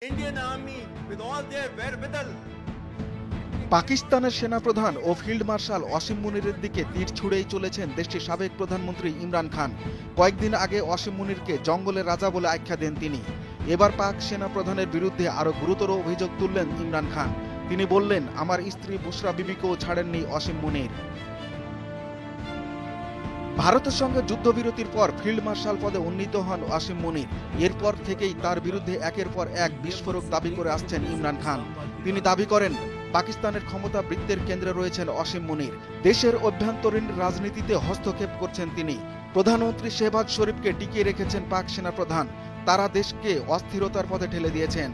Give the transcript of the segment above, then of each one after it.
Indian Army with all their wherewithal. পাকিস্তানের সেনাপ্রধান ও field marshal অসীম মুনিরের দিকে তীর ছুঁড়েই চলেছেন দেশটির সাবেক প্রধানমন্ত্রী ইমরান খান। কয়েকদিন আগে অসীম মুনিরকে জঙ্গলের রাজা বলে আখ্যা দেন তিনি। এবার পাক সেনাপ্রধানের বিরুদ্ধে আরও গুরুতর অভিযোগ তুললেন ইমরান খান। তিনি বললেন, আমার স্ত্রী বুশরা বিবিকেও ছাড়েননি অসীম মুনির। ভারতের সঙ্গে যুদ্ধবিরতির পর ফিল্ড মার্শাল পদে উন্নীত হন অসীম মুনির। এরপর থেকেই তার বিরুদ্ধে একের পর এক বিস্ফোরক দাবি করে আসছেন ইমরান খান। তিনি দাবি করেন, পাকিস্তানের ক্ষমতা বৃত্তের কেন্দ্রে রয়েছেন অসীম মুনির। দেশের অভ্যন্তরীণ রাজনীতিতে হস্তক্ষেপ করছেন তিনি। প্রধানমন্ত্রী শেহবাজ শরীফকে টিকিয়ে রেখেছেন পাক সেনাপ্রধান। তারা দেশকে অস্থিরতার পথে ঠেলে দিয়েছেন।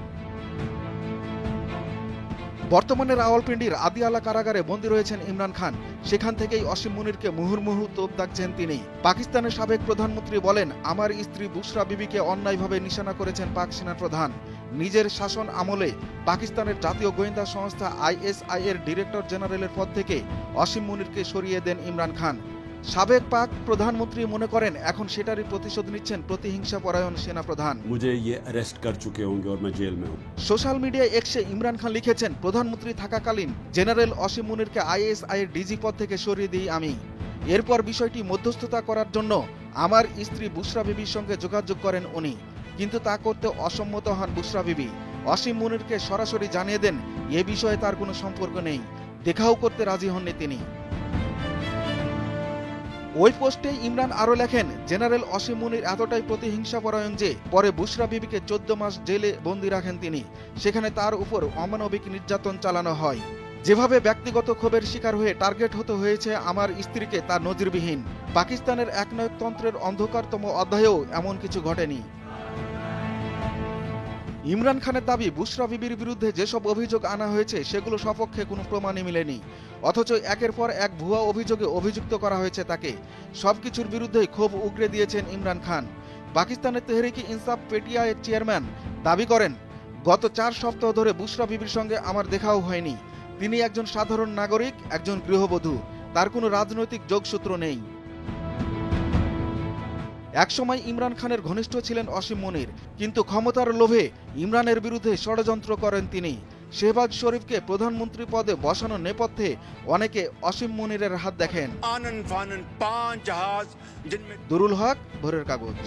বর্তমানে রাওয়ালপিন্ডির আদিয়ালা কারাগারে বন্দী রয়েছেন ইমরান খান। সেখান থেকেই অসীম মুনিরকে মুহুর্মুহু তোপ দাগছেন তিনি। পাকিস্তানের সাবেক প্রধানমন্ত্রী বলেন, আমার স্ত্রী বুশরা বিবিকে অন্যায়ভাবে নিশানা করেছেন পাক সেনাপ্রধান। নিজের শাসন আমলে পাকিস্তানের জাতীয় গোয়েন্দা সংস্থা ISI এর ডিরেক্টর জেনারেলের পদ থেকে অসীম মুনিরকে সরিয়ে দেন ইমরান খান। সাবেক পাক প্রধানমন্ত্রী মনে করেন, এখন সেটারই প্রতিশোধ নিচ্ছেন প্রতিহিংসা পরায়ণ সেনাপ্রধান। मुझे ये अरेस्ट कर चुके होंगे और मैं जेल में हूँ। সোশ্যাল মিডিয়ায় এক্সে ইমরান খান লিখেছেন, প্রধানমন্ত্রী থাকাকালীন জেনারেল অসীম মুনিরকে ISI এর ডিজি পদ থেকে সরিয়ে দিই আমি। এরপর বিষয়টি মধ্যস্থতা করার জন্য আমার স্ত্রী বুশরা বিবির সঙ্গে যোগাযোগ করেন উনি, কিন্তু তা করতে অসম্মত হন বুশরা বিবি। অসীম মুনিরকে সরাসরি জানিয়ে দেন এ বিষয়ে তার কোনো সম্পর্ক নেই, দেখাও করতে রাজি হননি তিনি। ওই পোস্টে ইমরান আরও লেখেন, জেনারেল অসীম মুনির এতটাই প্রতিহিংসাপরায়ণ যে পরে বুশরা বিবিকে 14 মাস জেলে বন্দী রাখেন তিনি। সেখানে তার উপর অমানবিক নির্যাতন চালানো হয়। যেভাবে ব্যক্তিগত ক্ষোভের শিকার হয়ে টার্গেট হতে হয়েছে আমার স্ত্রীকে, তা নজিরবিহীন। পাকিস্তানের একনায়কতন্ত্রের অন্ধকারতম অধ্যায়েও এমন কিছু ঘটেনি। ইমরান খানের দাবি, বুশরা বিবির বিরুদ্ধে যেসব অভিযোগ আনা হয়েছে সেগুলো সপক্ষে কোনো প্রমাণই মেলেনি। অথচ একের পর এক ভুয়া অভিযোগে অভিযুক্ত করা হয়েছে তাকে। সবকিছুর বিরুদ্ধেই ক্ষোভ উগরে দিয়েছেন ইমরান খান। পাকিস্তানের তেহরিকে ইনসাফ পেটিয়ার চেয়ারম্যান দাবি করেন, গত 4 সপ্তাহ ধরে বুশরা বিবির সঙ্গে আমার দেখাও হয়নি। তিনি একজন সাধারণ নাগরিক, একজন গৃহবধূ, তার কোনো রাজনৈতিক যোগসূত্র নেই। একসময় ইমরান খানের ঘনিষ্ঠ ছিলেন অসীম মুনির, কিন্তু ক্ষমতার লোভে ইমরানের বিরুদ্ধে ষড়যন্ত্র করেন তিনি। শেহবাজ শরীফকে প্রধানমন্ত্রী পদে বসানোর নেপথ্যে অনেকে অসীম মুনিরের হাত দেখেন। आनन फानन 5 जहाज जिनमें দুরুল হক, ভোরের কাগজ।